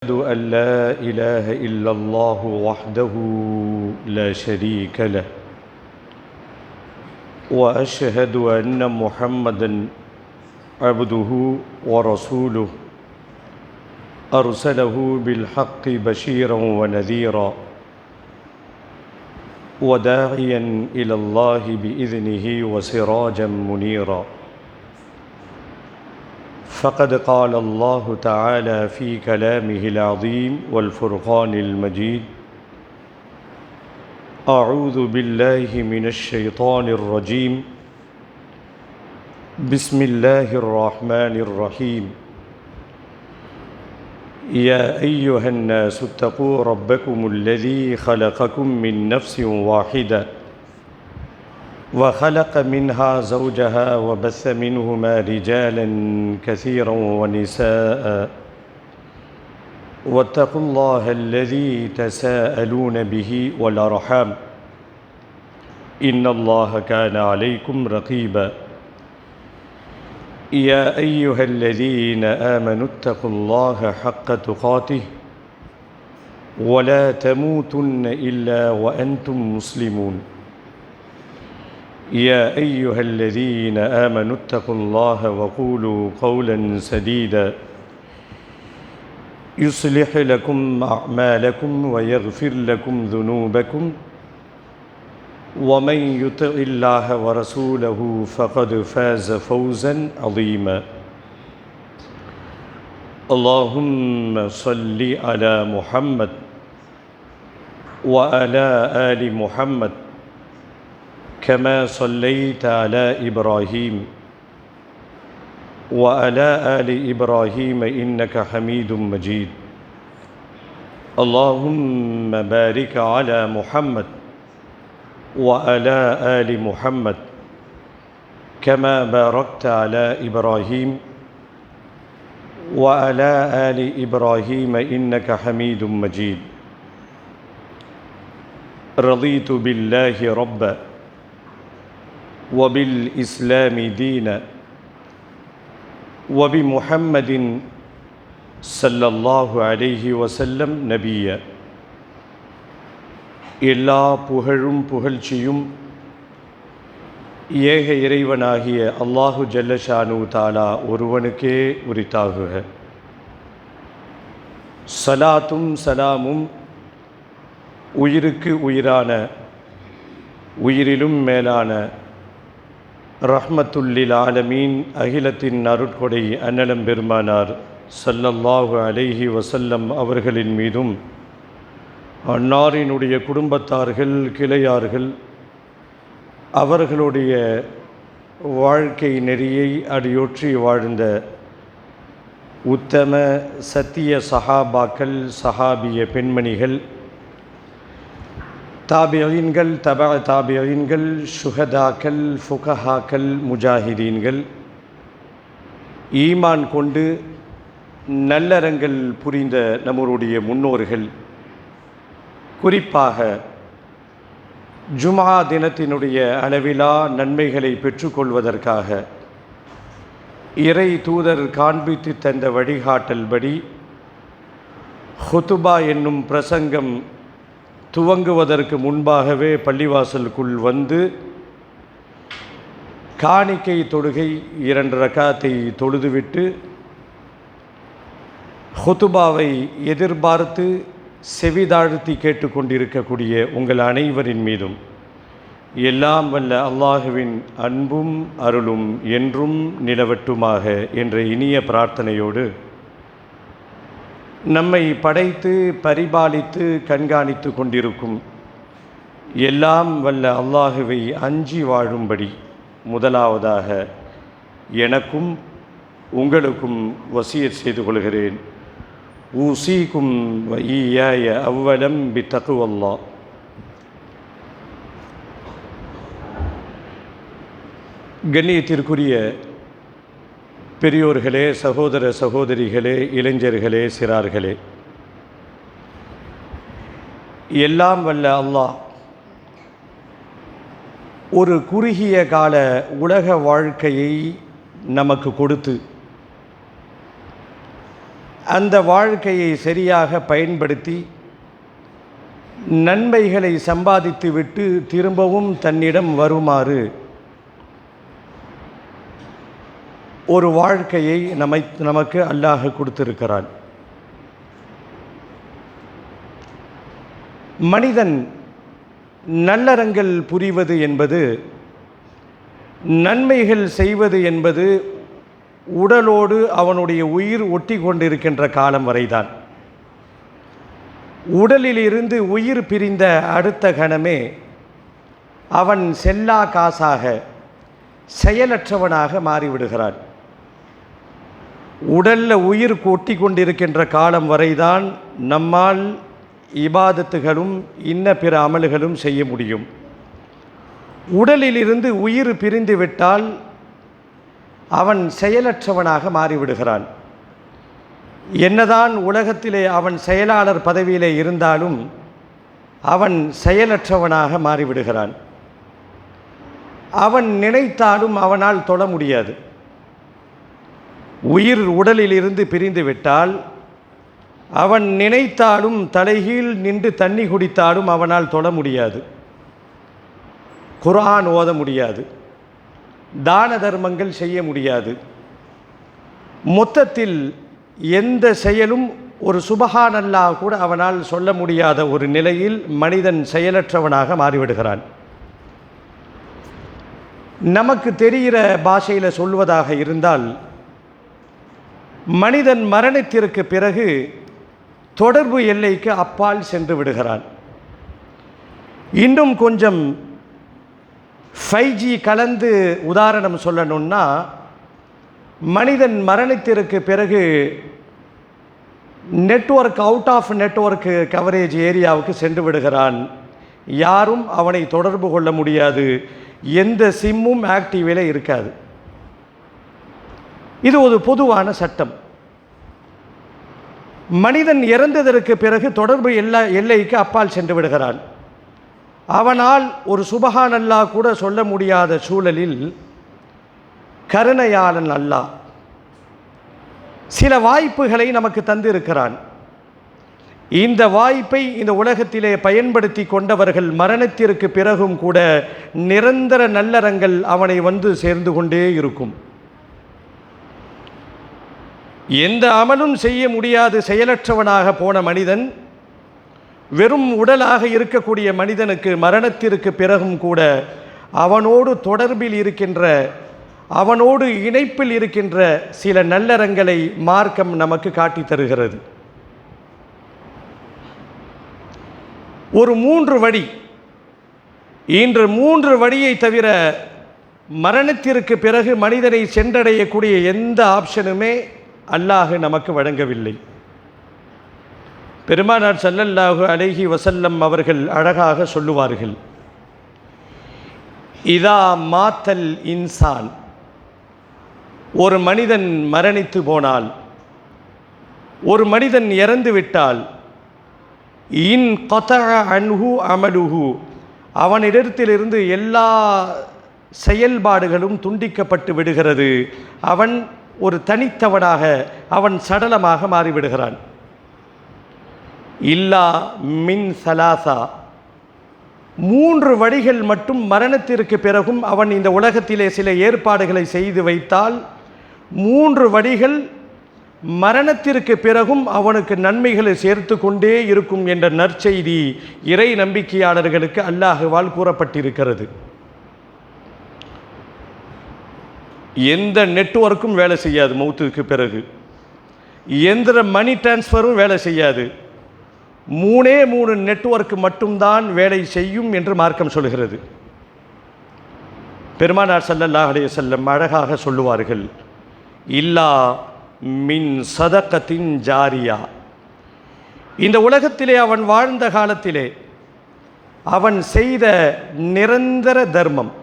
أشهد أن لا إله إلا الله وحده لا شريك له وأشهد أن محمدًا عبده ورسوله أرسله بالحق بشيرا ونذيرا وداعيا إلى الله بإذنه وسراجا منيرا فقد قال الله تعالى في كلامه العظيم والفرقان المجيد أعوذ بالله من الشيطان الرجيم بسم الله الرحمن الرحيم يا أيها الناس اتقوا ربكم الذي خلقكم من نفس واحدة وخلق منها زوجها وبث منهما رجالا كثيرا ونساء واتقوا الله الذي تساءلون به والأرحام إن الله كان عليكم رقيبا يا أيها الذين آمنوا اتقوا الله حق تقاته ولا تموتن إلا وأنتم مسلمون يا أيها الذين آمنوا اتقوا الله وقولوا قولا سديدا يصلح لكم أعمالكم ويغفر لكم ذنوبكم ومن يطع الله ورسوله فقد فاز فوزا عظيما اللهم صل على محمد وعلى آل محمد كما صليت على إبراهيم وعلى آل إبراهيم إنك حميد مجيد اللهم بارك على محمد وعلى آل محمد كما باركت على إبراهيم وعلى آل إبراهيم إنك حميد مجيد رضيت بالله ربًا وبالإسلام دينا وبمحمد صلى الله عليه وسلم نبيا எல்லா புகழும் புகழ்ச்சியும் ஏக இறைவனாகிய அல்லாஹு ஜல்லஷானு தாலா ஒருவனுக்கே உரித்தாகுக. சலாத்தும் சலாமும் உயிருக்கு உயிரான உயிரிலும் மேலான ரஹ்மத்துல்லில் ஆலமீன் அகிலத்தின் அருட்கொடை அன்னலம் பெருமானார் ஸல்லல்லாஹு அலைஹி வஸல்லம் அவர்களின் மீதும் அன்னாரினுடைய குடும்பத்தார்கள் கிளையார்கள் அவர்களுடைய வாழ்க்கை நெறியை அடியொற்றி வாழ்ந்த உத்தம சத்திய சஹாபாக்கள் சஹாபிய பெண்மணிகள் தாபியீன்கள் தாபியீன்கள் சுஹதாக்கள் ஃபுகஹாக்கள் முஜாஹிதீன்கள் ஈமான் கொண்டு நல்லறங்கள் புரிந்த நம்முடைய முன்னோர்கள் குறிப்பாக ஜும்ஆ தினத்தினுடைய அளவிலா நன்மைகளை பெற்றுக்கொள்வதற்காக இறை தூதர் காண்பித்து தந்த வழிகாட்டல்படி ஹுதுபா என்னும் பிரசங்கம் துவங்குவதற்கு முன்பாகவே பள்ளிவாசலுக்குள் வந்து காணிக்கை தொழுகை 2 ரக்காத்தை தொழுதுவிட்டு ஹுதுபாவை எதிர்பார்த்து செவிதாழ்த்தி கேட்டுக்கொண்டிருக்கக்கூடிய உங்கள் அனைவரின் மீதும் எல்லாம் வல்ல அல்லாஹுவின் அன்பும் அருளும் என்றும் நிலவட்டுமாக என்ற இனிய பிரார்த்தனையோடு நம்மை படைத்து பரிபாலித்து கண்காணித்து கொண்டிருக்கும் எல்லாம் வல்ல அல்லாஹுவை அஞ்சி வாழும்படி முதலாவதாக எனக்கும் உங்களுக்கும் வசியத் செய்து கொள்கிறேன். ஊசீக்கும் வஇய்யாய அவ்வலம் பித்தக்வல்லாஹ். கண்ணியத்திற்குரிய பெரியோர்களே, சகோதர சகோதரிகளே, இளைஞர்களே, சிறார்களே, எல்லாம் வல்ல அல்லாஹ் ஒரு குறுகிய கால உலக வாழ்க்கையை நமக்கு கொடுத்து அந்த வாழ்க்கையை சரியாக பயன்படுத்தி நன்மைகளை சம்பாதித்துவிட்டு திரும்பவும் தன்னிடம் வருமாறு ஒரு வாழ்க்கையை நமக்கு அல்லாஹ் கொடுத்திருக்கிறான். மனிதன் நல்லறங்கள் புரிவது என்பது, நன்மைகள் செய்வது என்பது உடலோடு அவனுடைய உயிர் ஒட்டி கொண்டிருக்கின்ற காலம் வரைதான். உடலிலிருந்து உயிர் பிரிந்த அடுத்த கணமே அவன் செல்லா காசாக, செயலற்றவனாக மாறிவிடுகிறான். உடலில் உயிர் ஒட்டி கொண்டிருக்கின்ற காலம் வரைதான் நம்மால் இபாதத்துகளும் இன்ன பிற அமல்களும் செய்ய முடியும். உடலிலிருந்து உயிர் பிரிந்து விட்டால் அவன் செயலற்றவனாக மாறிவிடுகிறான். என்னதான் உலகத்திலே அவன் செயலாளர் பதவியிலே இருந்தாலும் அவன் செயலற்றவனாக மாறிவிடுகிறான். அவன் நினைத்தாலும் அவனால் தொட முடியாது. உயிர் உடலிலிருந்து பிரிந்து விட்டால் அவன் நினைத்தாலும் தலைகீழ் நின்று தண்ணி குடித்தாலும் அவனால் தொட முடியாது. குர்ஆன் ஓத முடியாது. தான தர்மங்கள் செய்ய முடியாது. மொத்தத்தில் எந்த செயலும் ஒரு சுபஹானல்லாஹ் கூட அவனால் சொல்ல முடியாத ஒரு நிலையில் மனிதன் செயலற்றவனாக மாறிவிடுகிறான். நமக்கு தெரிகிற பாஷையில் சொல்வதாக இருந்தால், மனிதன் மரணத்திற்கு பிறகு தொடர்பு எல்லைக்கு அப்பால் சென்று விடுகிறான். இன்னும் கொஞ்சம் 5G கலந்து உதாரணம் சொல்லணும்னா, மனிதன் மரணத்திற்கு பிறகு network out of network coverage ஏரியாவுக்கு சென்று விடுகிறான். யாரும் அவனை தொடர்பு கொள்ள முடியாது. எந்த சிம்மும் ஆக்டிவிலே இருக்காது. இது ஒரு பொதுவான சட்டம். மனிதன் இறந்ததற்கு பிறகு தொடர்பு எல்லைக்கு அப்பால் சென்று விடுகிறான். அவனால் ஒரு சுபஹானல்லாஹ் கூட சொல்ல முடியாத சூழலில் கருணையாளன் அல்லாஹ் சில வாய்ப்புகளை நமக்கு தந்திருக்கிறான். இந்த வாய்ப்பை இந்த உலகத்திலே பயன்படுத்தி கொண்டவர்கள் மரணத்திற்கு பிறகும் கூட நிரந்தர நல்லறங்கள் அவனை வந்து சேர்ந்து கொண்டே இருக்கும். எந்த அமலும் செய்ய முடியாது செயலற்றவனாக போன மனிதன், வெறும் உடலாக இருக்கக்கூடிய மனிதனுக்கு மரணத்திற்கு பிறகும் கூட அவனோடு தொடர்பில் இருக்கின்ற, அவனோடு இணைப்பில் இருக்கின்ற சில நல்லறங்களை மார்க்கம் நமக்கு காட்டி தருகிறது. ஒரு 3 வழி, இன்று 3 வழியை தவிர மரணத்திற்கு பிறகு மனிதனை சென்றடையக்கூடிய எந்த ஆப்ஷனுமே அல்லாஹ் நமக்கு வழங்கவில்லை. பெருமானார் ஸல்லல்லாஹு அலைஹி வஸல்லம் அவர்கள் அழகாக சொல்லுவார்கள், இதா மாத்தல் இன்சான், ஒரு மனிதன் மரணித்து போனால், ஒரு மனிதன் இறந்து விட்டால், இன் கதஅ அன்ஹு அமலுஹு, அவனிடத்திலிருந்து எல்லா செயல்பாடுகளும் துண்டிக்கப்பட்டு விடுகிறது. அவன் ஒரு தனித்தவனாக, அவன் சடலமாக மாறிவிடுகிறான். இல்லா மின் சலாசா, 3 வழிகள் மட்டும் மரணத்திற்கு பிறகும் அவன் இந்த உலகத்திலே சில ஏற்பாடுகளை செய்து வைத்தால், 3 வழிகள் மரணத்திற்கு பிறகும் அவனுக்கு நன்மைகளை சேர்த்து கொண்டே இருக்கும் என்ற நற்செய்தி இறை நம்பிக்கையாளர்களுக்கு அல்லாஹ்வால் கூறப்பட்டிருக்கிறது. எந்த நெட்வொர்க்கும் வேலை செய்யாது மௌத்துக்கு பிறகு, எந்த மணி டிரான்ஸ்ஃபரும் வேலை செய்யாது. 3 நெட்வொர்க் மட்டும்தான் வேலை செய்யும் என்று மார்க்கம் சொல்கிறது. பெருமானார் ஸல்லல்லாஹு அலைஹி வஸல்லம் அழகாக சொல்லுவார்கள், இல்லா மின் சதகத்தின் ஜாரியா, இந்த உலகத்திலே அவன் வாழ்ந்த காலத்திலே அவன் செய்த நிரந்தர தர்மம்,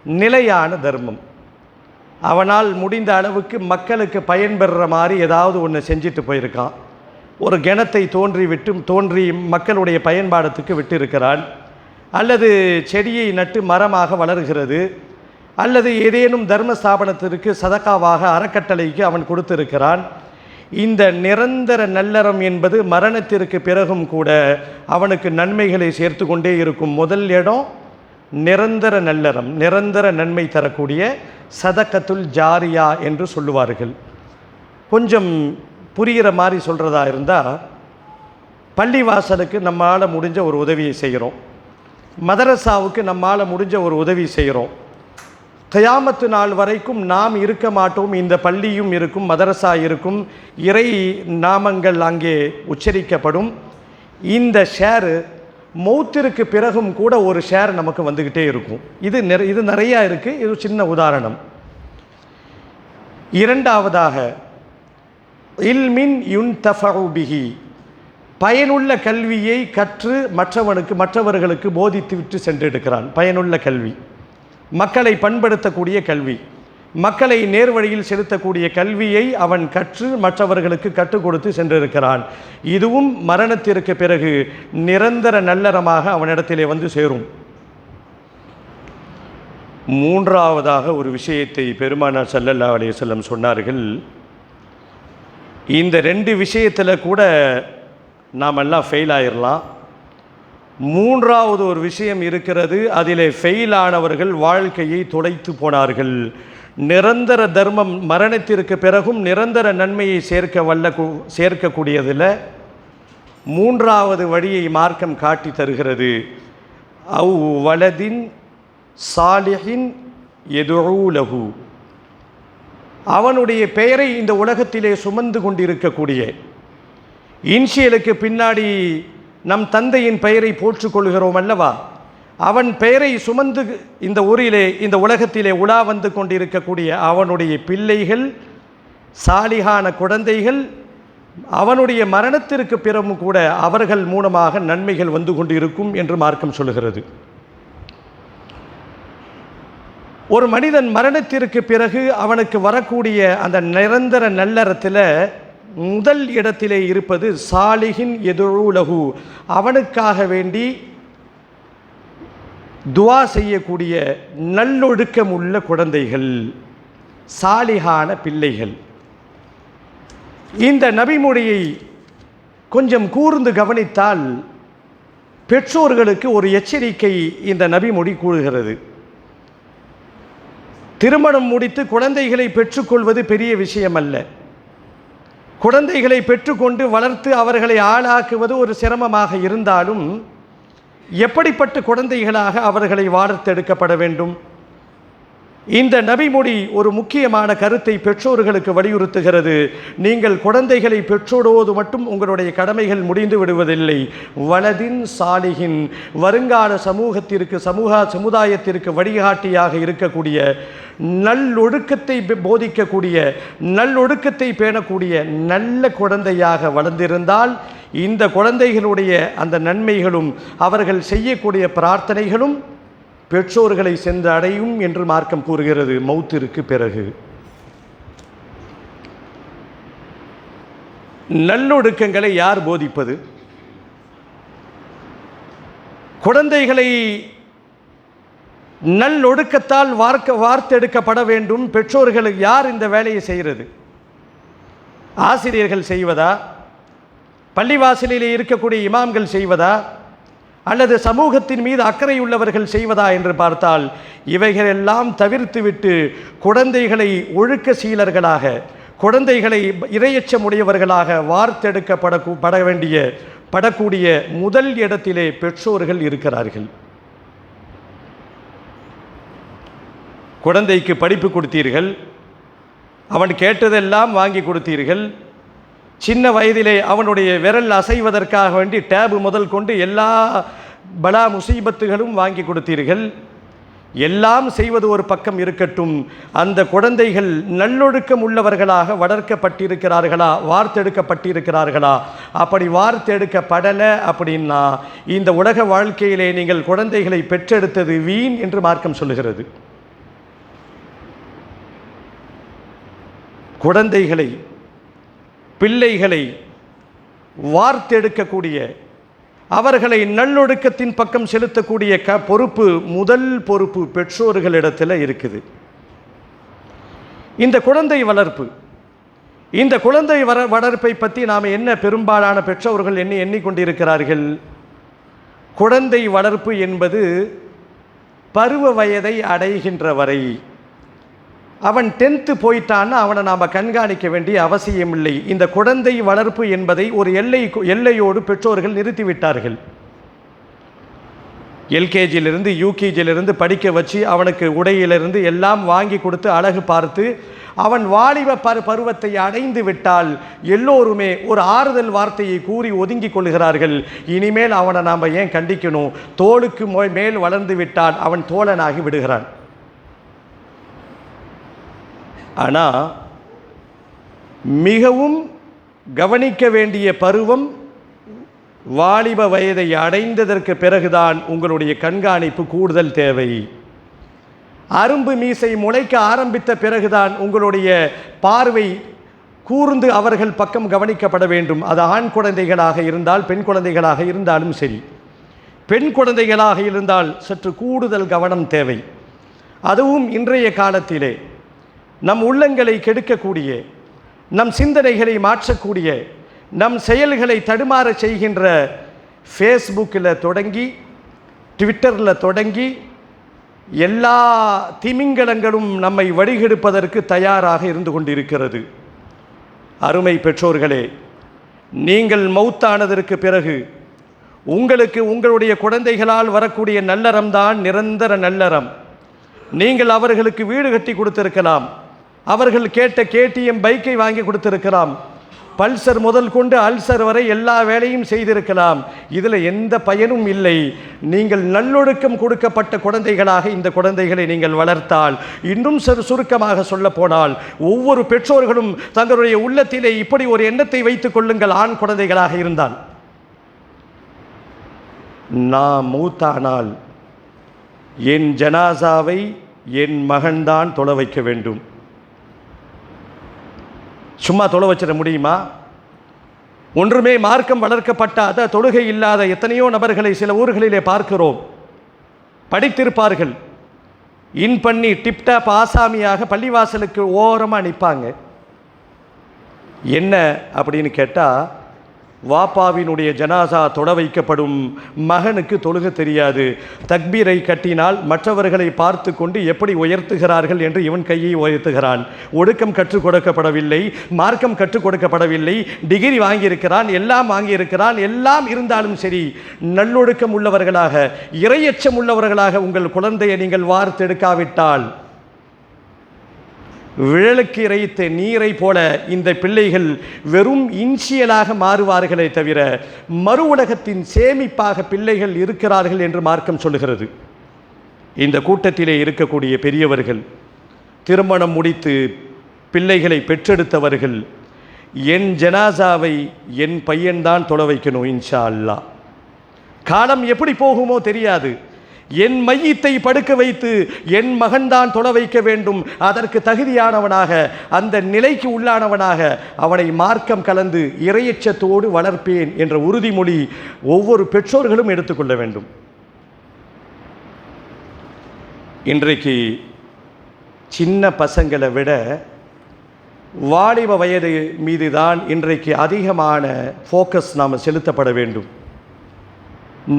நிலையான தர்மம், அவனால் முடிந்த அளவுக்கு மக்களுக்கு பயன்பெறுற மாதிரி ஏதாவது ஒன்று செஞ்சுட்டு போயிருக்கான். ஒரு கிணத்தை தோன்றி மக்களுடைய பயன்பாடத்துக்கு விட்டு இருக்கிறான், அல்லது செடியை நட்டு மரமாக வளர்கிறது, அல்லது ஏதேனும் தர்ம ஸ்தாபனத்திற்கு சதக்காவாக அறக்கட்டளைக்கு அவன் கொடுத்திருக்கிறான். இந்த நிரந்தர நல்லறம் என்பது மரணத்திற்கு பிறகும் கூட அவனுக்கு நன்மைகளை சேர்த்து கொண்டே இருக்கும். முதல் இடம் நிரந்தர நல்லறம், நிரந்தர நன்மை தரக்கூடிய சதக்கத்துல் ஜாரியா என்று சொல்லுவார்கள். கொஞ்சம் புரிகிற மாதிரி சொல்கிறதா இருந்தால், பள்ளிவாசலுக்கு நம்மால் முடிஞ்ச ஒரு உதவியை செய்கிறோம், மதரசாவுக்கு நம்மால் முடிஞ்ச ஒரு உதவி செய்கிறோம். கியாமத்து நாள் வரைக்கும் நாம் இருக்க மாட்டோம், இந்த பள்ளியும் இருக்கும், மதரசா இருக்கும், இறை நாமங்கள் அங்கே உச்சரிக்கப்படும். இந்த ஷேரு மௌத்திற்கு பிறகும் கூட ஒரு ஷேர் நமக்கு வந்துக்கிட்டே இருக்கும். இது நிறையா இருக்குது. இது சின்ன உதாரணம். இரண்டாவதாக இல்மின் யுன்தஃபஉ பிஹி, பயனுள்ள கல்வியை கற்று மற்றவர்களுக்கு போதித்து விட்டு சென்றிருக்கிறான். பயனுள்ள கல்வி, மக்களை பண்படுத்தக்கூடிய கல்வி, மக்களை நேர்வழியில் செலுத்தக்கூடிய கல்வியை அவன் கற்று மற்றவர்களுக்கு கற்றுக் கொடுத்து சென்றிருக்கிறான். இதுவும் மரணத்திற்கு பிறகு நிரந்தர நல்லறமாக அவனிடத்திலே வந்து சேரும். மூன்றாவதாக ஒரு விஷயத்தை பெருமானார் ஸல்லல்லாஹு அலைஹி வஸல்லம் சொன்னார்கள். இந்த ரெண்டு விஷயத்தில் கூட நாமெல்லாம் ஃபெயில் ஆயிடலாம். மூன்றாவது ஒரு விஷயம் இருக்கிறது, அதிலே ஃபெயில் ஆனவர்கள் வாழ்க்கையை தொலைத்து போனார்கள். நிரந்தர தர்மம் மரணத்திற்கு பிறகும் நிரந்தர நன்மையை சேர்க்கக்கூடியதில் மூன்றாவது வழியை மார்க்கம் காட்டி தருகிறது. அவ் வலதின் சாலிஹின் யதுஊ லஹு, அவனுடைய பெயரை இந்த உலகத்திலே சுமந்து கொண்டிருக்கக்கூடிய, இன்ஷியலுக்கு பின்னாடி நம் தந்தையின் பெயரை போற்றுக்கொள்கிறோம் அல்லவா, அவன் பெயரை சுமந்து இந்த ஊரிலே இந்த உலகத்திலே உலா வந்து கொண்டிருக்கக்கூடிய அவனுடைய பிள்ளைகள், சாலிகான குழந்தைகள், அவனுடைய மரணத்திற்கு பிறகும் கூட அவர்கள் மூலமாக நன்மைகள் வந்து கொண்டிருக்கும் என்று மார்க்கம் சொல்கிறது. ஒரு மனிதன் மரணத்திற்கு பிறகு அவனுக்கு வரக்கூடிய அந்த நிரந்தர நல்லறத்தில் முதல் இடத்திலே இருப்பது சாலிஹின் யதுஊ லஹு, அவனுக்காக வேண்டி துஆ செய்யக்கூடிய நல்லொழுக்கம் உள்ள குழந்தைகள், சாலிஹான பிள்ளைகள். இந்த நபிமொழியை கொஞ்சம் கூர்ந்து கவனித்தால் பெற்றோர்களுக்கு ஒரு எச்சரிக்கை இந்த நபிமொழி கூறுகிறது. திருமணம் முடித்து குழந்தைகளை பெற்றுக்கொள்வது பெரிய விஷயம் அல்ல. குழந்தைகளை பெற்றுக்கொண்டு வளர்த்து அவர்களை ஆளாக்குவது ஒரு சிரமமாக இருந்தாலும் எப்படிப்பட்ட குழந்தைகளாக அவர்களை வார்த்தெடுக்கப்பட வேண்டும்? இந்த நபிமொழி ஒரு முக்கியமான கருத்தை பெற்றோர்களுக்கு வலியுறுத்துகிறது. நீங்கள் குழந்தைகளை பெற்றோடுவது மட்டும் உங்களுடைய கடமைகள் முடிந்து விடுவதில்லை. வலதின் சாலிஹின், வருங்கால சமுதாயத்திற்கு வழிகாட்டியாக இருக்கக்கூடிய, நல்லொழுக்கத்தை போதிக்கக்கூடிய, நல்லொழுக்கத்தை பேணக்கூடிய நல்ல குழந்தையாக வளர்ந்திருந்தால் இந்த குழந்தைகளுடைய அந்த நன்மைகளும் அவர்கள் செய்யக்கூடிய பிரார்த்தனைகளும் பெற்றோர்களை சென்று அடையும் என்று மார்க்கம் கூறுகிறது. மௌத்திற்கு பிறகு நல்லொழுக்கங்களை யார் போதிப்பது? குழந்தைகளை நல்லொழுக்கத்தால் வார்த்தெடுக்கப்பட வேண்டும். பெற்றோர்களுக்கு யார் இந்த வேலையை செய்கிறது? ஆசிரியர்கள் செய்வதா? பள்ளிவாசலிலே இருக்கக்கூடிய இமாம்கள் செய்வதா? அல்லது சமூகத்தின் மீது அக்கறை உள்ளவர்கள் செய்வதா என்று பார்த்தால் இவைகளெல்லாம் தவிர்த்துவிட்டு குழந்தைகளை ஒழுக்க சீலர்களாக, குழந்தைகளை இரையச்சமுடையவர்களாக படக்கூடிய முதல் இடத்திலே பெற்றோர்கள் இருக்கிறார்கள். குழந்தைக்கு படிப்பு கொடுத்தீர்கள், அவன் கேட்டதெல்லாம் வாங்கி கொடுத்தீர்கள். சின்ன வயதிலே அவனுடைய விரல் அசைவதற்காக வேண்டி டேபு முதல் கொண்டு எல்லா பலா முசீபத்துகளும் வாங்கி கொடுத்தீர்கள். எல்லாம் செய்வது ஒரு பக்கம் இருக்கட்டும், அந்த குழந்தைகள் நல்லொழுக்கம் உள்ளவர்களாக வளர்க்கப்பட்டிருக்கிறார்களா, வார்த்தெடுக்கப்பட்டிருக்கிறார்களா? அப்படி வார்த்தெடுக்கப்படலை அப்படின்னா இந்த உலக வாழ்க்கையிலே நீங்கள் குழந்தைகளை பெற்றெடுத்தது வீண் என்று மார்க்கம் சொல்லுகிறது. குழந்தைகளை, பிள்ளைகளை வார்த்தெடுக்கக்கூடிய, அவர்களை நல்லொழுக்கத்தின் பக்கம் செலுத்தக்கூடிய முதல் பொறுப்பு பெற்றோர்களிடத்தில் இருக்குது. இந்த குழந்தை வளர்ப்பு, இந்த குழந்தை வளர்ப்பை பற்றி நாம் என்ன பெரும்பாலான பெற்றோர்கள் எண்ணிக்கொண்டிருக்கிறார்கள்? குழந்தை வளர்ப்பு என்பது பருவ வயதை அடைகின்ற வரை. அவன் 10th போயிட்டான்னு அவனை நாம் கண்காணிக்க வேண்டிய அவசியம் இல்லை. இந்த குழந்தை வளர்ப்பு என்பதை ஒரு எல்லையோடு பெற்றோர்கள் நிறுத்திவிட்டார்கள். எல்கேஜியிலிருந்து யூகேஜியிலிருந்து படிக்க வச்சு அவனுக்கு உடையிலிருந்து எல்லாம் வாங்கி கொடுத்து அழகு பார்த்து அவன் வாலிப பருவத்தை அடைந்து விட்டால் எல்லோருமே ஒரு ஆறுதல் வார்த்தையை கூறி ஒதுங்கி கொள்கிறார்கள். இனிமேல் அவனை நாம் ஏன் கண்டிக்கணும்? தோளுக்கு மேல் வளர்ந்து விட்டால் அவன் தோழனாகி விடுகிறான். ஆனால் மிகவும் கவனிக்க வேண்டிய பருவம் வாலிப வயதை அடைந்ததற்கு பிறகுதான் உங்களுடைய கண்காணிப்பு கூடுதல் தேவை. அரும்பு மீசை முளைக்க ஆரம்பித்த பிறகுதான் உங்களுடைய பார்வை கூர்ந்து அவர்கள் பக்கம் கவனிக்கப்பட வேண்டும். அது ஆண் குழந்தைகளாக இருந்தால் பெண் குழந்தைகளாக இருந்தாலும் சரி. பெண் குழந்தைகளாக இருந்தால் சற்று கூடுதல் கவனம் தேவை. அதுவும் இன்றைய காலத்திலே நம் உள்ளங்களை கெடுக்கக்கூடிய, நம் சிந்தனைகளை மாற்றக்கூடிய, நம் செயல்களை தடுமாற செய்கின்ற ஃபேஸ்புக்கில் தொடங்கி ட்விட்டரில் தொடங்கி எல்லா திமிங்கலங்களும் நம்மை வழிகெடுப்பதற்கு தயாராக இருந்து கொண்டிருக்கிறது. அருமை பெற்றோர்களே, நீங்கள் மௌத்தானதற்கு பிறகு உங்களுக்கு உங்களுடைய குழந்தைகளால் வரக்கூடிய நல்லறம்தான் நிரந்தர நல்லறம். நீங்கள் அவர்களுக்கு வீடு கட்டி கொடுத்திருக்கலாம், அவர்கள் கேட்ட KTM பைக்கை வாங்கி கொடுத்திருக்கலாம், பல்சர் முதல் கொண்டு அல்சர் வரை எல்லா வேலையும் செய்திருக்கலாம். இதில் எந்த பயனும் இல்லை. நீங்கள் நல்லொழுக்கம் கொடுக்கப்பட்ட குழந்தைகளாக இந்த குழந்தைகளை நீங்கள் வளர்த்தால், இன்னும் சுருக்கமாக சொல்ல போனால், ஒவ்வொரு பெற்றோர்களும் தங்களுடைய உள்ளத்திலே இப்படி ஒரு எண்ணத்தை வைத்துக் கொள்ளுங்கள். ஆண் குழந்தைகளாக இருந்தால், நான் மூத்தானால் என் ஜனாசாவை என் மகன்தான் தொலை வைக்க வேண்டும். சும்மா தொலை வச்சிட முடியுமா? ஒன்றுமே மார்க்கம் வளர்க்கப்பட்ட தொழுகை இல்லாத எத்தனையோ நபர்களை சில ஊர்களிலே பார்க்கிறோம். படித்திருப்பார்கள், இன் பண்ணி டிப்டாப் ஆசாமியாக பள்ளிவாசலுக்கு ஓரமாக நிற்பாங்க. என்ன அப்படின்னு கேட்டால், வாப்பாவினுடைய ஜனாசா தொட வைக்கப்படும், மகனுக்கு தொழுக தெரியாது, தக்பீரை கட்டினால் மற்றவர்களை பார்த்து கொண்டு எப்படி உயர்த்துகிறார்கள் என்று இவன் கையை உயர்த்துகிறான். ஒடுக்கம் கற்றுக் கொடுக்கப்படவில்லை, மார்க்கம் கற்றுக் கொடுக்கப்படவில்லை. டிகிரி வாங்கியிருக்கிறான், எல்லாம் வாங்கியிருக்கிறான். எல்லாம் இருந்தாலும் சரி, நல்லொழுக்கம் உள்ளவர்களாக, இறையச்சம் உள்ளவர்களாக உங்கள் குழந்தையை நீங்கள் வார்த்தெடுக்காவிட்டால், விழலுக்கு இறைத்த நீரை போல இந்த பிள்ளைகள் வெறும் இன்சியலாக மாறுவார்களே தவிர மறு உலகத்தின் சேமிப்பாக பிள்ளைகள் இருக்கிறார்கள் என்று மார்க்கம் சொல்லுகிறது. இந்த கூட்டத்திலே இருக்கக்கூடிய பெரியவர்கள், திருமணம் முடித்து பிள்ளைகளை பெற்றெடுத்தவர்கள், என் ஜனாசாவை என் பையன்தான் தொலை வைக்கணும் இன்ஷா அல்லாஹ். காலம் எப்படி போகுமோ தெரியாது. என் மையத்தை படுக்க வைத்து என் மகன்தான் தொலை வைக்க வேண்டும். அதற்கு தகுதியானவனாக, அந்த நிலைக்கு உள்ளானவனாக அவனை மார்க்கம் கலந்து இறையச்சத்தோடு வளர்ப்பேன் என்ற உறுதிமொழி ஒவ்வொரு பெற்றோர்களும் எடுத்துக்கொள்ள வேண்டும். இன்றைக்கு சின்ன பசங்களை விட வாலிப வயது மீது தான் இன்றைக்கு அதிகமான ஃபோக்கஸ் நாம் செலுத்தப்பட வேண்டும்.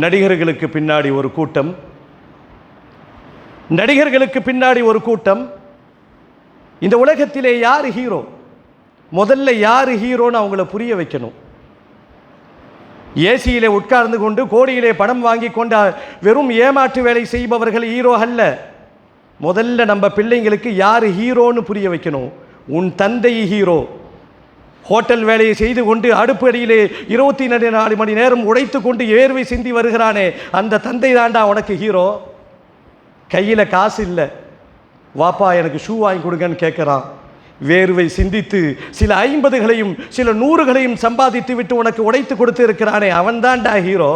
நடிகர்களுக்கு பின்னாடி ஒரு கூட்டம், நடிகர்களுக்கு பின்னாடி ஒரு கூட்டம். இந்த உலகத்திலே யார் ஹீரோ? முதல்ல யார் ஹீரோன்னு அவங்கள புரிய வைக்கணும். ஏசியிலே உட்கார்ந்து கொண்டு கோடியிலே பணம் வாங்கி கொண்டு வெறும் ஏமாற்று வேலை செய்பவர்கள் ஹீரோ அல்ல. முதல்ல நம்ம பிள்ளைங்களுக்கு யார் ஹீரோன்னு புரிய வைக்கணும். உன் தந்தை ஹீரோ. ஹோட்டல் வேலையை செய்து கொண்டு அடுப்பு அடியிலே 24 மணி நேரம் உடைத்து கொண்டு வேர்வை சிந்தி வருகிறானே, அந்த தந்தை தாண்டா உனக்கு ஹீரோ. கையில் காசு இல்லை, வாப்பா எனக்கு ஷூ வாங்கி கொடுங்கன்னு கேட்குறான். வேர்வை சிந்தித்து சில 50களையும் சில 100களையும் சம்பாதித்து விட்டு உனக்கு உடைத்து கொடுத்து இருக்கிறானே, அவன்தான்டா ஹீரோ.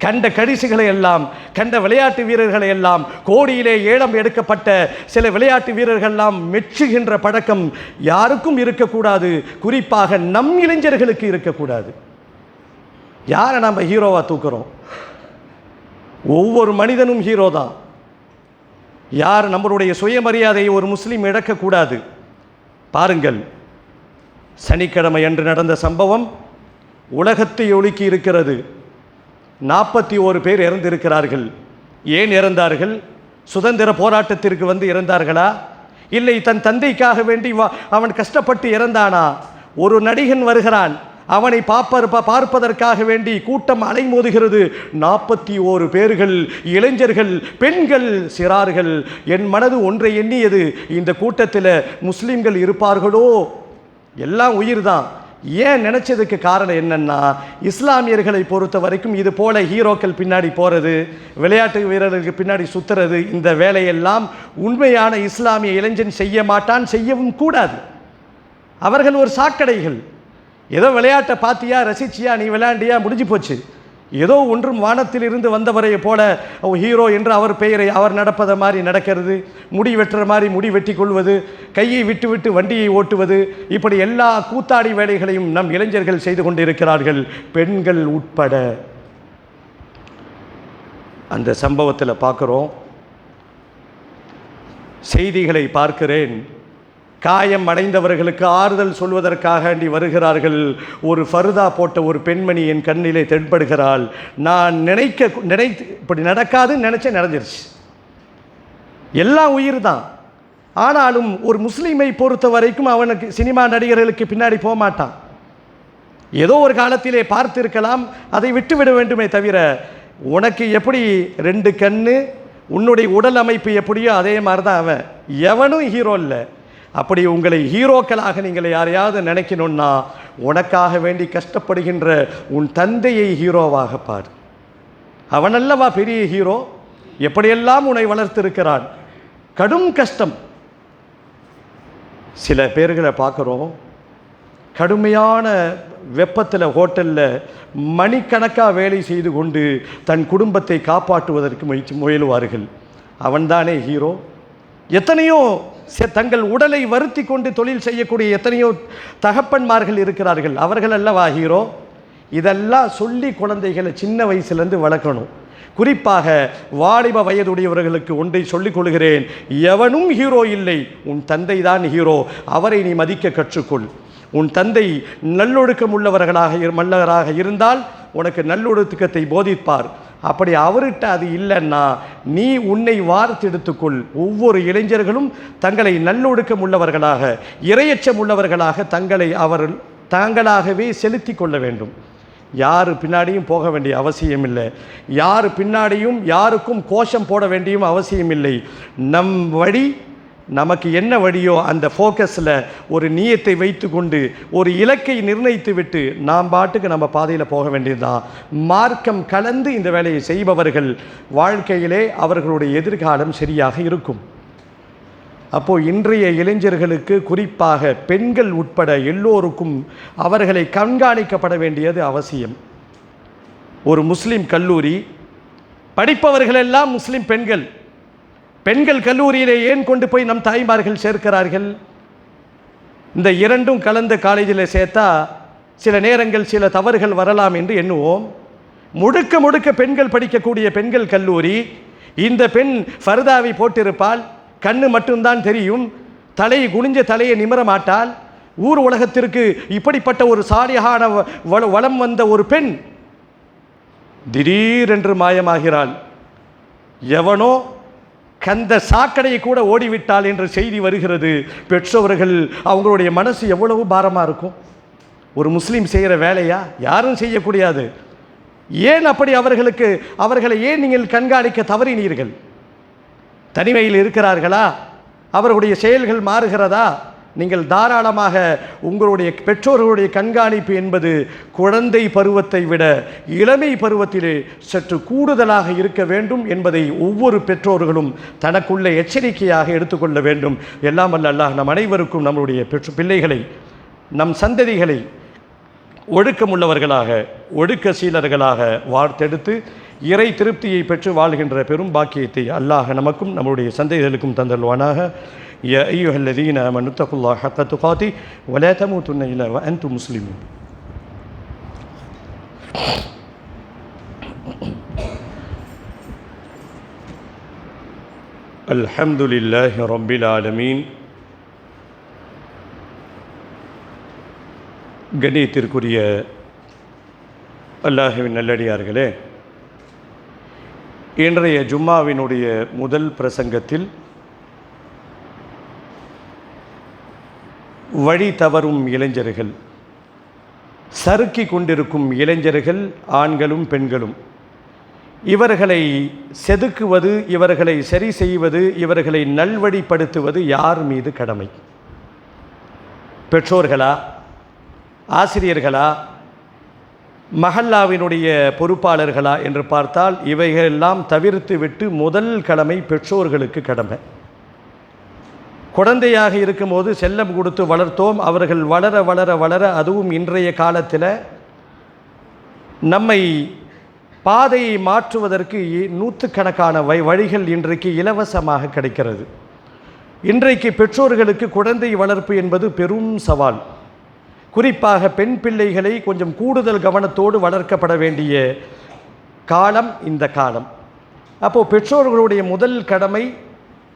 கண்ட கடிசுகளை எல்லாம், கண்ட விளையாட்டு வீரர்களை எல்லாம், கோடியிலே ஏலம் எடுக்கப்பட்ட சில விளையாட்டு வீரர்கள் எல்லாம் மெச்சுகின்ற பழக்கம் யாருக்கும் இருக்கக்கூடாது. குறிப்பாக நம் இளைஞர்களுக்கு இருக்கக்கூடாது. யாரை நாம் ஹீரோவாக தூக்குறோம்? ஒவ்வொரு மனிதனும் ஹீரோ தான். யார் நம்மளுடைய சுயமரியாதையை ஒரு முஸ்லீம் இழக்கக்கூடாது. பாருங்கள், சனிக்கிழமை அன்று நடந்த சம்பவம் உலகத்தை ஒழுக்கி இருக்கிறது. 41 பேர் இறந்திருக்கிறார்கள். ஏன் இறந்தார்கள்? சுதந்திர போராட்டத்திற்கு வந்து இறந்தார்களா? இல்லை தன் தந்தைக்காக வேண்டி அவன் கஷ்டப்பட்டு இறந்தானா? ஒரு நடிகன் வருகிறான், அவனை பார்ப்பதற்காக வேண்டி கூட்டம் அலைமோதுகிறது. 41 பேர்கள், இளைஞர்கள், பெண்கள், சிறார்கள். என் மனது ஒன்றை எண்ணியது, இந்த கூட்டத்தில் முஸ்லிம்கள் இருப்பார்களோ? எல்லாம் உயிர் தான். ஏன் நினச்சதுக்கு காரணம் என்னன்னா, இஸ்லாமியர்களை பொறுத்த வரைக்கும் இது போல ஹீரோக்கள் பின்னாடி போகிறது, விளையாட்டு வீரர்களுக்கு பின்னாடி சுற்றுறது, இந்த வேலையெல்லாம் உண்மையான இஸ்லாமிய இளைஞன் செய்ய மாட்டான், செய்யவும் கூடாது. அவர்கள் ஒரு சாக்கடைகள். ஏதோ விளையாட்டை பார்த்தியா, ரசிச்சியா, நீ விளையாண்டியா, முடிஞ்சு போச்சு. ஏதோ ஒன்றும் வானத்தில் இருந்து வந்தவரை போல ஹீரோ என்று அவர் பெயரை அவர் நடப்பதை மாதிரி நடக்கிறது, முடி வெட்டுற மாதிரி முடி வெட்டி கொள்வது, கையை விட்டு விட்டு வண்டியை ஓட்டுவது, இப்படி எல்லா கூத்தாடி வேலைகளையும் நம் இளைஞர்கள் செய்து கொண்டிருக்கிறார்கள், பெண்கள் உட்பட. அந்த சம்பவத்தில் பார்க்குறோம், செய்திகளை பார்க்கிறேன். காயம் அடைந்தவர்களுக்கு ஆறுதல் சொல்வதற்காக வருகிறார்கள். ஒரு ஃபர்தா போட்ட ஒரு பெண்மணி என் கண்ணிலே தென்படுகிறாள். நான் நினைத்து இப்படி நடக்காதுன்னு நினச்சேன், நடந்துருச்சு. எல்லாம் உயிர் தான். ஆனாலும் ஒரு முஸ்லீமை பொறுத்த வரைக்கும் அவனுக்கு சினிமா நடிகர்களுக்கு பின்னாடி போக மாட்டான். ஏதோ ஒரு காலத்திலே பார்த்திருக்கலாம், அதை விட்டுவிட வேண்டுமே தவிர, உனக்கு எப்படி 2 கண்ணு, உன்னுடைய உடல் அமைப்பு எப்படியோ அதே மாதிரி தான் அவன். எவனும் ஹீரோ இல்லை. அப்படி உங்களை ஹீரோக்களாக நீங்கள் யாரையாவது நினைக்கணும்னா, உனக்காக வேண்டி கஷ்டப்படுகின்ற உன் தந்தையை ஹீரோவாக பார். அவனல்லவா பெரிய ஹீரோ. எப்படியெல்லாம் உன்னை வளர்த்திருக்கிறான். கடும் கஷ்டம். சில பேர்களை பார்க்குறோம், கடுமையான வெப்பத்தில் ஹோட்டலில் மணிக்கணக்காக வேலை செய்து கொண்டு தன் குடும்பத்தை காப்பாற்றுவதற்கு முயலுவார்கள். அவன்தானே ஹீரோ? எத்தனையோ தங்கள் உடலை வருத்தி கொண்டு தொழில் செய்யக்கூடிய எத்தனையோ தகப்பன்மார்கள் இருக்கிறார்கள். அவர்கள் அல்லவா ஹீரோ? இதெல்லாம் சொல்லி குழந்தைகளை சின்ன வயசுலேருந்து வளர்க்கணும். குறிப்பாக வாலிப வயதுடையவர்களுக்கு ஒன்றை சொல்லிக் கொள்கிறேன், எவனும் ஹீரோ இல்லை, உன் தந்தை தான் ஹீரோ. அவரை நீ மதிக்க கற்றுக்கொள். உன் தந்தை நல்லொழுக்கம் மல்லவராக இருந்தால் உனக்கு நல்லொழுக்கத்தை போதிப்பார். அப்படி அவர்கிட்ட அது இல்லைன்னா நீ உன்னை வார்த்தெடுத்துக்கொள். ஒவ்வொரு இளைஞர்களும் தங்களை நல்லொழுக்கம் உள்ளவர்களாக, இரையச்சம் உள்ளவர்களாக தங்களை தாங்களாகவே செலுத்தி கொள்ள வேண்டும். யார் பின்னாடியும் போக வேண்டிய அவசியம் இல்லை. யார் பின்னாடியும் யாருக்கும் கோஷம் போட வேண்டியும் அவசியம் இல்லை. நம் வழி நமக்கு என்ன வழியோ அந்த ஃபோக்கஸில் ஒரு நியத்தை வைத்து கொண்டு ஒரு இலக்கை நிர்ணயித்து விட்டு நாம் பாட்டுக்கு நம்ம பாதையில் போக வேண்டியதுதான். மார்க்கம் கலந்து இந்த வேலையை செய்பவர்கள் வாழ்க்கையிலே அவர்களுடைய எதிர்காலம் சரியாக இருக்கும். அப்போது இன்றைய இளைஞர்களுக்கு, குறிப்பாக பெண்கள் உட்பட எல்லோருக்கும் அவர்களை கண்காணிக்கப்பட வேண்டியது அவசியம். ஒரு முஸ்லீம் கல்லூரி, படிப்பவர்களெல்லாம் முஸ்லீம் பெண்கள். பெண்கள் கல்லூரியிலே ஏன் கொண்டு போய் நம் தாய்மார்கள் சேர்க்கிறார்கள்? இந்த இரண்டும் கலந்த காலேஜில் சேர்த்தா சில நேரங்கள் சில தவறுகள் வரலாம் என்று எண்ணுவோம். முழுக்க பெண்கள் படிக்கக்கூடிய பெண்கள் கல்லூரி. இந்த பெண் ஃபர்தாவை போட்டிருப்பாள், கண்ணு மட்டும்தான் தெரியும், குனிஞ்ச தலையை நிமிர மாட்டாள். ஊர் உலகத்திற்கு இப்படிப்பட்ட ஒரு சாலியான வளம் வந்த ஒரு பெண் திடீரென்று மாயமாகிறாள். எவனோ கந்த சாக்கடையை கூட ஓடிவிட்டால் என்ற செய்தி வருகிறது. பெற்றோர்கள் அவங்களுடைய மனசு எவ்வளவு பாரமாக இருக்கும். ஒரு முஸ்லீம் செய்கிற வேலையா? யாரும் செய்யக்கூடாது. ஏன் அப்படி அவர்களை ஏன் நீங்கள் கண்காணிக்க தவறினீர்கள்? தனிமையில் இருக்கிறார்களா? அவர்களுடைய செயல்கள் மாறுகிறதா? நீங்கள் தாராளமாக உங்களுடைய பெற்றோர்களுடைய கண்காணிப்பு என்பது குழந்தை பருவத்தை விட இளமை பருவத்திலே சற்று கூடுதலாக இருக்க வேண்டும் என்பதை ஒவ்வொரு பெற்றோர்களும் தனக்குள்ள எச்சரிக்கையாக எடுத்துக்கொள்ள வேண்டும். எல்லாம் வல்ல அல்லாஹ் நம் அனைவருக்கும் நம்முடைய பிள்ளைகளை, நம் சந்ததிகளை ஒழுக்கமுள்ளவர்களாக, ஒழுக்க சீலர்களாக வார்த்தெடுத்து இறை திருப்தியை பெற்று வாழ்கின்ற பெரும் பாக்கியத்தை அல்லாஹ் நமக்கும் நம்முடைய சந்ததிகளுக்கும் தந்தல்வானாக. يا أيها الذين آمنوا اتقوا الله حق تقاته ولا تموتن إلا وأنتم مسلمون. الحمد لله رب العالمين கண்ணியத்திற்குரிய அல்லாஹ்வின் நல்லடியார்களே, இன்றைய ஜும்மாவினுடைய முதல் பிரசங்கத்தில் வழி தவறும் இளைஞர்கள், சறுக்கி கொண்டிருக்கும் இளைஞர்கள், ஆண்களும் பெண்களும், இவர்களை செதுக்குவது, இவர்களை சரி செய்வது, இவர்களை நல்வழிப்படுத்துவது யார் மீது கடமை? பெற்றோர்களா, ஆசிரியர்களா, மஹல்லாவினுடைய பொறுப்பாளர்களா என்று பார்த்தால் இவைகளெல்லாம் தவிர்த்து விட்டு முதல் கடமை பெற்றோர்களுக்கு கடமை. குழந்தையாக இருக்கும்போது செல்லம் கொடுத்து வளர்த்தோம். அவர்கள் வளர வளர வளர, அதுவும் இன்றைய காலத்தில் நம்மை பாதையை மாற்றுவதற்கு நூற்றுக்கணக்கான வழிகள் இன்றைக்கு இலவசமாக கிடைக்கிறது. இன்றைக்கு பெற்றோர்களுக்கு குழந்தை வளர்ப்பு என்பது பெரும் சவால். குறிப்பாக பெண் பிள்ளைகளை கொஞ்சம் கூடுதல் கவனத்தோடு வளர்க்கப்பட வேண்டிய காலம் இந்த காலம். அப்போது பெற்றோர்களுடைய முதல் கடமை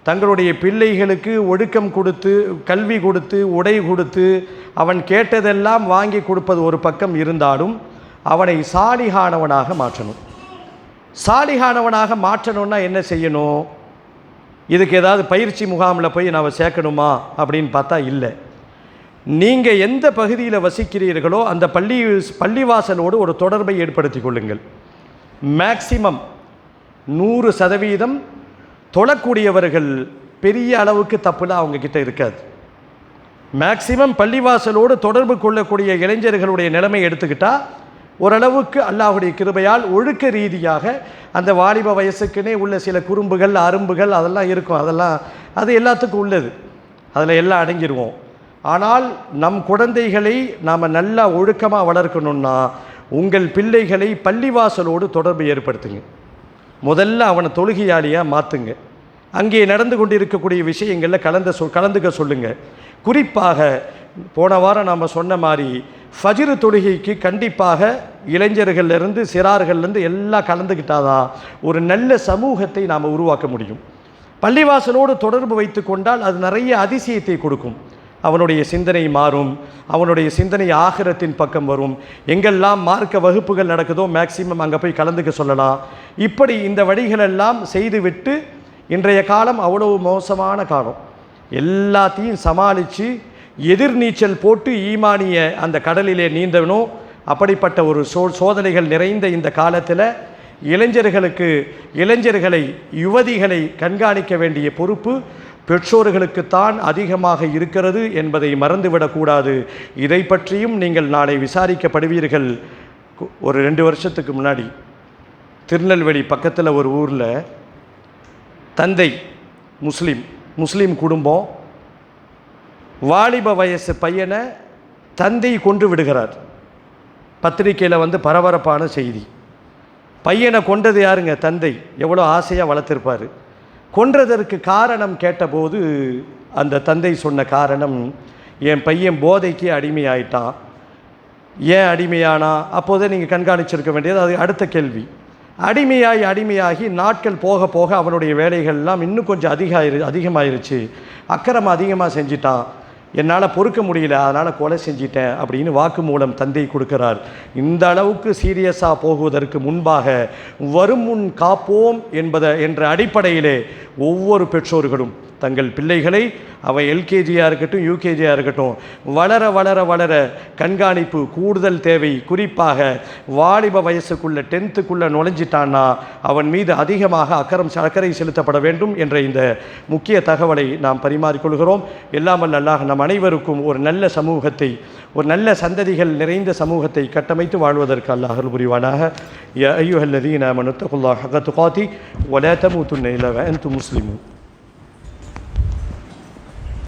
தங்களுடைய பிள்ளைகளுக்கு ஒழுக்கம் கொடுத்து, கல்வி கொடுத்து, உடை கொடுத்து, அவன் கேட்டதெல்லாம் வாங்கி கொடுப்பது ஒரு பக்கம் இருந்தாலும் அவனை சாலிகானவனாக மாற்றணும். சாலிகானவனாக மாற்றணும்னா என்ன செய்யணும்? இதுக்கு ஏதாவது பயிற்சி முகாமில் போய் நான் சேர்க்கணுமா அப்படின்னு பார்த்தா இல்லை. நீங்கள் எந்த பகுதியில் வசிக்கிறீர்களோ அந்த பள்ளிவாசலோடு ஒரு தொடர்பை ஏற்படுத்தி கொள்ளுங்கள். மேக்சிமம் 100% தொழக்கூடியவர்கள் பெரிய அளவுக்கு தப்புலாம் அவங்கக்கிட்ட இருக்காது. மேக்சிமம் பள்ளிவாசலோடு தொடர்பு கொள்ளக்கூடிய இளைஞர்களுடைய நிலைமை எடுத்துக்கிட்டால் ஓரளவுக்கு அல்லாஹுடைய கிருபையால் ஒழுக்க ரீதியாக அந்த வாலிப வயசுக்குன்னே உள்ள சில குறும்புகள், அரும்புகள் அதெல்லாம் இருக்கும். அது எல்லாத்துக்கும் உள்ளது, அதில் எல்லாம் அடங்கிடுவோம். ஆனால் நம் குழந்தைகளை நாம் நல்லா ஒழுக்கமாக வளர்க்கணுன்னா உங்கள் பிள்ளைகளை பள்ளிவாசலோடு தொடர்பு ஏற்படுத்துங்க. முதல்ல அவனை தொழுகையாளியாக மாற்றுங்க. அங்கே நடந்து கொண்டிருக்கக்கூடிய விஷயங்களில் கலந்துக்க சொல்லுங்கள். குறிப்பாக போன வாரம் நாம் சொன்ன மாதிரி ஃபஜ்ர் தொழுகைக்கு கண்டிப்பாக இளைஞர்கள்லேருந்து சிறார்கள்லேருந்து எல்லாம் கலந்துக்கிட்டாதான் ஒரு நல்ல சமூகத்தை நாம் உருவாக்க முடியும். பள்ளிவாசலோடு தொடர்பு வைத்து கொண்டால் அது நிறைய அதிசயத்தை கொடுக்கும். அவனுடைய சிந்தனை மாறும், அவனுடைய சிந்தனை ஆகிரத்தின் பக்கம் வரும். எங்கெல்லாம் மார்க்க வகுப்புகள் நடக்குதோ மேக்சிமம் அங்கே போய் கலந்துக்க சொல்லலாம். இப்படி இந்த வழிகளெல்லாம் செய்துவிட்டு, இன்றைய காலம் அவ்வளவு மோசமான காலம். எல்லாத்தையும் சமாளித்து எதிர்நீச்சல் போட்டு ஈமானிய அந்த கடலிலே நீந்தவனும். அப்படிப்பட்ட ஒரு சோதனைகள் நிறைந்த இந்த காலத்தில் இளைஞர்களை, யுவதிகளை கண்காணிக்க வேண்டிய பொறுப்பு பெற்றோர்களுக்குத்தான் அதிகமாக இருக்கிறது என்பதை மறந்துவிடக்கூடாது. இதை பற்றியும் நீங்கள் நாளை விசாரிக்கப்படுவீர்கள். ஒரு 2 வருஷத்துக்கு முன்னாடி திருநெல்வேலி பக்கத்தில் ஒரு ஊரில் தந்தை முஸ்லீம் குடும்பம், வாலிப வயசு பையனை தந்தை கொன்று விடுகிறார். பத்திரிக்கையில் பரபரப்பான செய்தி. பையனை கொண்டது யாருங்க? தந்தை. எவ்வளோ ஆசையாக வளர்த்துருப்பார். கொன்றதற்கு காரணம் கேட்டபோது அந்த தந்தை சொன்ன காரணம், என் பையன் போதைக்கு அடிமையாயிட்டான். ஏன் அடிமையானா? அப்போதே நீங்கள் கண்காணிச்சிருக்க வேண்டியது. அது அடுத்த கேள்வி. அடிமையாகி நாட்கள் போக போக அவனுடைய வேலைகள்லாம் இன்னும் கொஞ்சம் அதிகமாயிருச்சு. அக்கிரமம் அதிகமாக செஞ்சிட்டான். என்னால் பொறுக்க முடியல, அதனால் கொலை செஞ்சிட்டேன் அப்படின்னு வாக்குமூலம் தந்தை கொடுக்கிறார். இந்த அளவுக்கு சீரியஸாக போகுவதற்கு முன்பாக வரும் முன் காப்போம் என்ற அடிப்படையிலே ஒவ்வொரு பெற்றோர்களும் தங்கள் பிள்ளைகளை, அவன் எல்கேஜியாக இருக்கட்டும், யூகேஜியாக இருக்கட்டும், வளர வளர வளர கண்காணிப்பு கூடுதல் தேவை. குறிப்பாக வாலிப வயசுக்குள்ளே 10th நுழைஞ்சிட்டான்னா அவன் மீது அதிகமாக அக்கறை செலுத்தப்பட வேண்டும் என்ற இந்த முக்கிய தகவலை நாம் பரிமாறிக்கொள்கிறோம். எல்லாம் வல்ல அல்லாஹ் நம் அனைவருக்கும் ஒரு நல்ல சமூகத்தை, ஒரு நல்ல சந்ததிகள் நிறைந்த சமூகத்தை கட்டமைத்து வாழ்வதற்கு அல்லாஹ் அருள் புரிவானாக. யா அய்யுஹல்லதீன ஆமனு தகுல்லாஹ ஹக்க துகாதி வலா தமூதுன்ன இல்லா வஅன்தும் முஸ்லிமூன்.